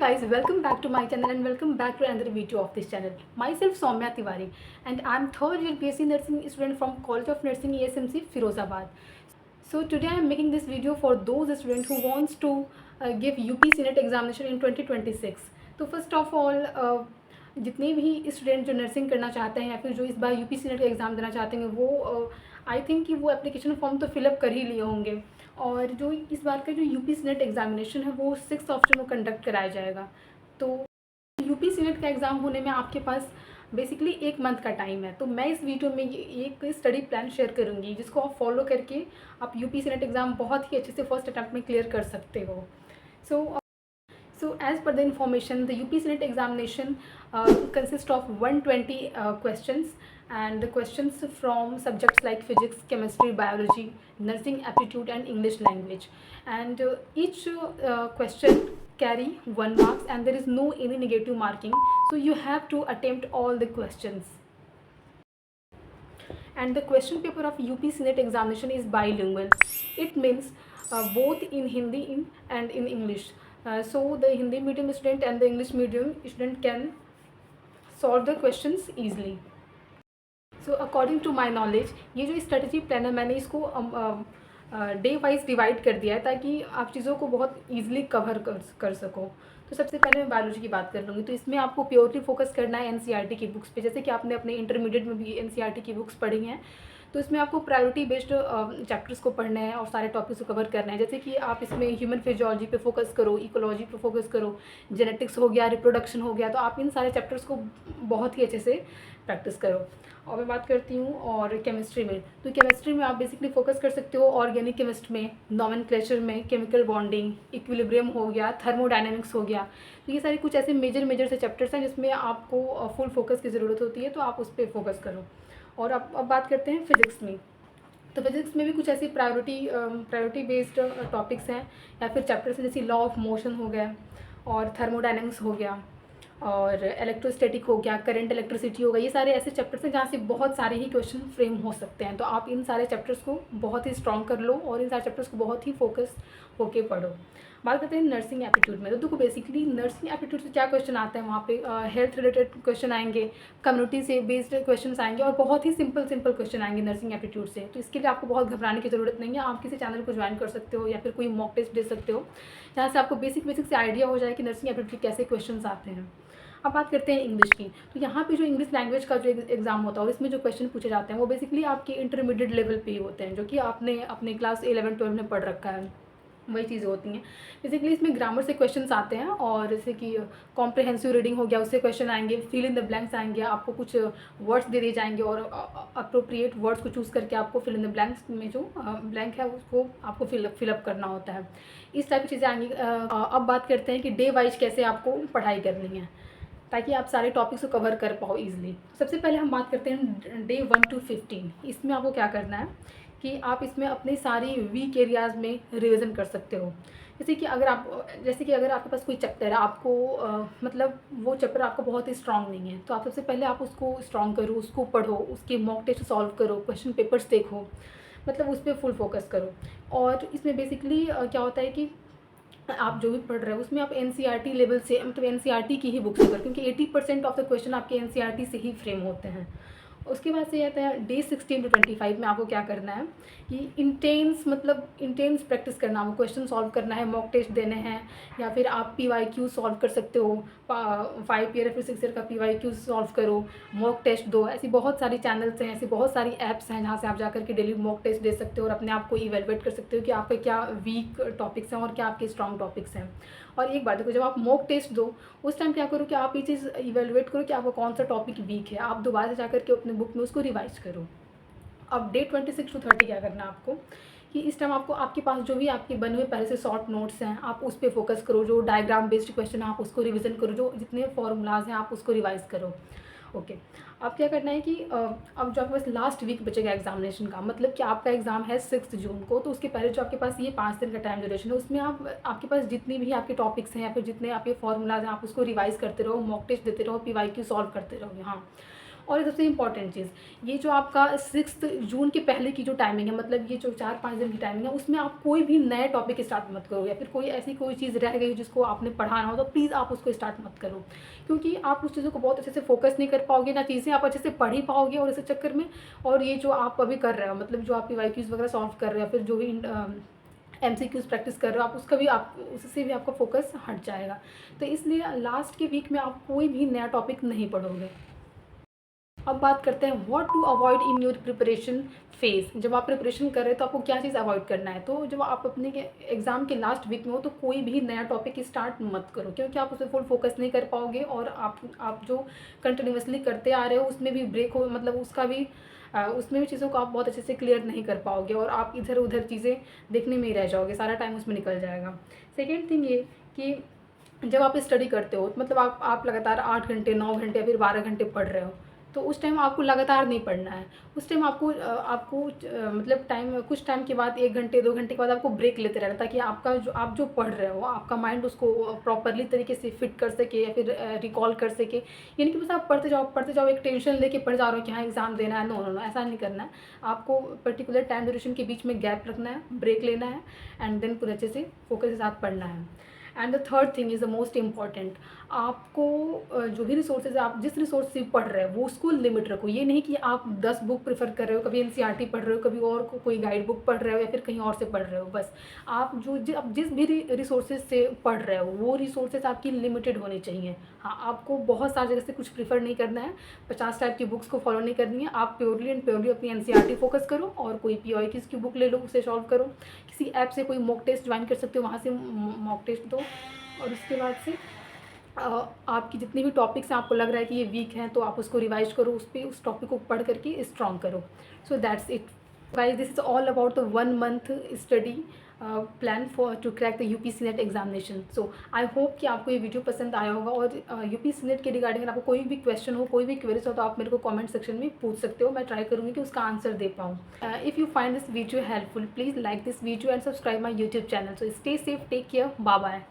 guys, welcome back to my channel and welcome back to another video of this channel. Myself Soumya Tiwari and I am third year BSc Nursing student from College of Nursing ASMC Firozabad. So today I am making this video for those students who wants to give UP CNET examination in 2026. तो first of all जितने भी student जो nursing करना चाहते हैं या फिर जो इस बार UP CNET का एग्ज़ाम देना चाहते हैं वो आई थिंक कि वो एप्लीकेशन फॉर्म तो फिलअप कर ही लिए होंगे। और जो इस बार का जो UP CNET एग्ज़ामिनेशन है वो 6 ऑप्शन को कंडक्ट कराया जाएगा। तो UP CNET का एग्ज़ाम होने में आपके पास बेसिकली 1 मंथ का टाइम है। तो मैं इस वीडियो में एक स्टडी प्लान शेयर करूँगी जिसको आप फॉलो करके आप UP CNET एग्ज़ाम बहुत ही अच्छे से फर्स्ट अटैम्प्ट में क्लियर कर सकते हो। So as per the information, the UP CNET examination consists of 120 questions, and the questions from subjects like physics, chemistry, biology, nursing aptitude and English language, and each question carry 1 marks and there is no any negative marking, so you have to attempt all the questions. And the question paper of UP CNET examination is bilingual. It means both in Hindi and in English. So the Hindi medium student and the English medium student can solve the questions easily. So according to my knowledge, ये जो strategy plan है मैंने इसको day wise divide कर दिया है ताकि आप चीज़ों को बहुत ईजिली कवर कर सको। तो सबसे पहले मैं बायोलॉजी की बात कर लूँगी। तो इसमें आपको प्योरली फोकस करना है NCERT की बुक्स पे, जैसे कि आपने अपने इंटरमीडिएट में भी NCERT की बुक्स पढ़ी हैं। तो इसमें आपको प्रायोरिटी बेस्ड चैप्टर्स को पढ़ना है और सारे टॉपिक्स को कवर करना है। जैसे कि आप इसमें ह्यूमन फिजियोलॉजी पे फोकस करो, इकोलॉजी पे फोकस करो, जेनेटिक्स हो गया, रिप्रोडक्शन हो गया। तो आप इन सारे चैप्टर्स को बहुत ही अच्छे से प्रैक्टिस करो। और मैं बात करती हूँ और केमिस्ट्री में, तो केमिस्ट्री में आप बेसिकली फोकस कर सकते हो ऑर्गेनिक केमिस्ट में, नॉमेनक्लेचर में, केमिकल बॉन्डिंग, इक्विलिब्रियम हो गया, थर्मोडायनेमिक्स हो गया। तो ये सारे कुछ ऐसे मेजर से चैप्टर्स हैं जिसमें आपको फुल फोकस की ज़रूरत होती है, तो आप उस पर फोकस करो। और अब बात करते हैं फिज़िक्स में। तो फिज़िक्स में भी कुछ ऐसी प्रायोरिटी बेस्ड टॉपिक्स हैं या फिर चैप्टर्स हैं, जैसे लॉ ऑफ मोशन हो गया और थर्मोडायनेमिक्स हो गया और इलेक्ट्रोस्टैटिक हो गया, करंट इलेक्ट्रिसिटी हो गया। ये सारे ऐसे चैप्टर्स हैं जहाँ से बहुत सारे ही क्वेश्चन फ्रेम हो सकते हैं। तो आप इन सारे चैप्टर्स को बहुत ही स्ट्रॉन्ग कर लो और इन सारे चैप्टर्स को बहुत ही फोकस होके पढ़ो। बात करते हैं नर्सिंग एप्टीट्यूड में। तो देखो बेसिकली नर्सिंग एप्टीट्यूड से क्या क्वेश्चन आते हैं, वहाँ पे हेल्थ रिलेटेड क्वेश्चन आएंगे, कम्युनिटी से बेस्ड क्वेश्चन आएंगे और बहुत ही सिंपल क्वेश्चन आएंगे नर्सिंग एप्टीट्यूड से। तो इसके लिए आपको बहुत घबराने की ज़रूरत नहीं है। आप किसी चैनल को ज्वाइन कर सकते हो या फिर कोई मॉक टेस्ट दे सकते हो, जहाँ से आपको बेसिक से आइडिया हो जाए कि नर्सिंग एप्टीट्यूड कैसे क्वेश्चन आते हैं। अब बात करते हैं इंग्लिश की। तो यहाँ पे जो इंग्लिश लैंग्वेज का जो एग्ज़ाम होता है और इसमें जो क्वेश्चन पूछे जाते हैं वो बेसिकली आपके इंटरमीडिएट लेवल पे ही होते हैं, जो कि आपने अपने क्लास 11-12 में पढ़ रखा है, वही चीज़ें होती हैं। बेसिकली इसमें ग्रामर से क्वेश्चंस आते हैं और जैसे कि कॉम्प्रिहेंसिव रीडिंग हो गया, उससे क्वेश्चन आएंगे, फिल इन द ब्लैंक्स आएंगे, आपको कुछ वर्ड्स दे दिए जाएंगे और अप्रोप्रिएट वर्ड्स को चूज़ करके आपको फिल इन द ब्लैंक्स में जो ब्लैंक है उसको आपको फिलअप करना होता है। इस टाइप की चीज़ें आएंगी। अब बात करते हैं कि डे वाइज कैसे आपको पढ़ाई करनी है ताकि आप सारे टॉपिक्स को कवर कर पाओ ईजिली। सबसे पहले हम बात करते हैं डे 1 to 15। इसमें आपको क्या करना है कि आप इसमें अपने सारी वीक एरियाज़ में रिवीजन कर सकते हो। जैसे कि अगर आपके पास कोई चैप्टर है, आपको मतलब वो चैप्टर आपको बहुत ही स्ट्रांग नहीं है, तो आप सबसे पहले आप उसको स्ट्रांग करो, उसको पढ़ो, उसके मॉक टेस्ट सॉल्व करो, क्वेश्चन पेपर्स देखो, मतलब उस पर फुल फोकस करो। और इसमें बेसिकली क्या होता है कि आप जो भी पढ़ रहे हो उसमें आप NCERT लेवल से, मतलब NCERT की ही बुक्स करो, क्योंकि 80% ऑफ द क्वेश्चन आपके NCERT से ही फ्रेम होते हैं। उसके बाद से आता है डे 16 to 25 में आपको क्या करना है कि इंटेंस प्रैक्टिस करना, वो क्वेश्चन सॉल्व करना है, मॉक टेस्ट देने हैं, या फिर आप PYQ सॉल्व कर सकते हो, 5 ईयर या फिर 6 ईयर का PYQ सॉल्व करो, मॉक टेस्ट दो। ऐसी बहुत सारी चैनल्स हैं, ऐसी बहुत सारी ऐप्स हैं जहाँ से आप जाकर के डेली मॉक टेस्ट दे सकते हो और अपने आप को इवेलुएट कर सकते हो कि आपके क्या वीक टॉपिक्स हैं और क्या आपके स्ट्रॉन्ग टॉपिक्स हैं। और एक बात देखो, जब आप मॉक टेस्ट दो उस टाइम क्या करो कि आप ये चीज़ इवेलुएट करो कि आपका कौन सा टॉपिक वीक है, आप दोबारा से जाकर के अपने बुक में उसको रिवाइज करो। अब डे 26 to 30 क्या करना है आपको कि इस टाइम आपको आपके पास जो भी आपके बने हुए पहले से शॉर्ट नोट्स हैं आप उस पर फोकस करो, जो डायग्राम बेस्ड क्वेश्चन है आप उसको रिवीजन करो, जो जितने फॉर्मूलाज हैं आप उसको रिवाइज करो। ओके, अब क्या करना है कि अब जो आपके पास लास्ट वीक बचेगा एग्जामिनेशन का, मतलब कि आपका एग्ज़ाम है 6 जून को, तो उसके पहले जो आपके पास ये 5 दिन का टाइम ड्यूरेशन है उसमें आपके पास जितनी भी आपके टॉपिक्स हैं या फिर जितने आपके फॉर्मूलाज हैं आप उसको रिवाइज करते रहो, मॉक टेस्ट देते रहो, PYQ सॉल्व करते रहो। हाँ, और एक सबसे इंपॉर्टेंट चीज़, ये जो आपका 6 जून के पहले की जो टाइमिंग है, मतलब ये जो 4-5 दिन की टाइमिंग है, उसमें आप कोई भी नए टॉपिक स्टार्ट मत करो, या फिर कोई ऐसी कोई चीज़ रह गई जिसको आपने पढ़ाना हो तो प्लीज़ आप उसको स्टार्ट मत करो, क्योंकि आप उस चीज़ों को बहुत अच्छे से फोकस नहीं कर पाओगे, ना चीज़ें आप अच्छे से पढ़ ही पाओगे और इस चक्कर में। और ये जो आप अभी कर रहे हो, मतलब जो आप वाईक्यूज़ वगैरह सॉल्व कर रहे हो, या फिर जो भी एमसीक्यूज़ प्रैक्टिस कर रहे हो, आप उसका भी आप उससे भी आपका फोकस हट जाएगा। तो इसलिए लास्ट के वीक में आप कोई भी नया टॉपिक नहीं पढ़ोगे। अब बात करते हैं what to avoid in your preparation phase. जब आप प्रिपरेशन कर रहे हैं तो आपको क्या चीज़ अवॉइड करना है। तो जब आप अपने एग्ज़ाम के लास्ट वीक में हो तो कोई भी नया टॉपिक स्टार्ट मत करो, क्योंकि आप उसमें फुल फोकस नहीं कर पाओगे, और आप जो कंटिन्यूसली करते आ रहे हो उसमें भी ब्रेक हो, मतलब उसका भी उसमें भी चीज़ों को आप बहुत अच्छे से क्लियर नहीं कर पाओगे, और आप इधर उधर चीज़ें देखने में ही रह जाओगे, सारा टाइम उसमें निकल जाएगा। सेकेंड थिंग ये कि जब आप स्टडी करते हो, मतलब आप लगातार 8 घंटे 9 घंटे या फिर 12 घंटे पढ़ रहे हो, तो उस टाइम आपको लगातार नहीं पढ़ना है। उस टाइम मतलब कुछ टाइम के बाद 1 घंटे 2 घंटे के बाद आपको ब्रेक लेते रहना, ताकि आप जो पढ़ रहे हो आपका माइंड उसको प्रॉपरली तरीके से फिट कर सके, या फिर रिकॉल कर सके। यानी कि बस आप पढ़ते जाओ, एक टेंशन लेके पढ़ जा रहे हो कि हाँ एग्ज़ाम देना है। नो नो नो, ऐसा नहीं करना है। आपको पर्टिकुलर टाइम ड्यूरेशन के बीच में गैप रखना है, ब्रेक लेना है, एंड देन पूरे अच्छे से फोकस के साथ पढ़ना है। And the third thing is the most important, आपको जो भी रिसोर्सेज आप जिस रिसोर्स से पढ़ रहे हो वो उसको लिमिट रखो। ये नहीं कि आप 10 बुक प्रेफर कर रहे हो, कभी एनसीईआरटी पढ़ रहे हो, कभी और कोई गाइड बुक पढ़ रहे हो, या फिर कहीं और से पढ़ रहे हो। बस आप आप जिस भी रिसोर्सेज से पढ़ रहे हो वो रिसोर्सेज आपकी लिमिटेड होनी चाहिए। हाँ, आपको बहुत सारी जगह से कुछ प्रीफर नहीं करना है, 50 टाइप की बुक्स को फॉलो नहीं करनी है। आप प्योरली एंड प्योरली अपनी एनसीईआरटी फोकस करो, और कोई पीओआईक्यूज़ की बुक ले लो, उसे सॉल्व करो। किसी ऐप से कोई मॉक टेस्ट ज्वाइन कर सकते हो, वहाँ से मॉक टेस्ट दो, और उसके बाद से आपकी जितने भी टॉपिक्स हैं आपको लग रहा है कि ये वीक हैं, तो आप उसको रिवाइज करो, उस टॉपिक को पढ़ करके स्ट्रॉन्ग करो। So that's it guys, this is all about the 1 month study plan for to crack the UPSC NET examination. So I hope कि आपको ये वीडियो पसंद आया होगा, और यूपीएससी नेट के रिगार्डिंग अगर आपको कोई भी क्वेश्चन हो, कोई भी क्वेरीज हो, तो आप मेरे को कमेंट सेक्शन में पूछ सकते हो। मैं ट्राई करूँगी कि उसका आंसर दे पाऊँ। If you find this video helpful, please like this video and subscribe my YouTube channel. So stay safe, take care, bye bye.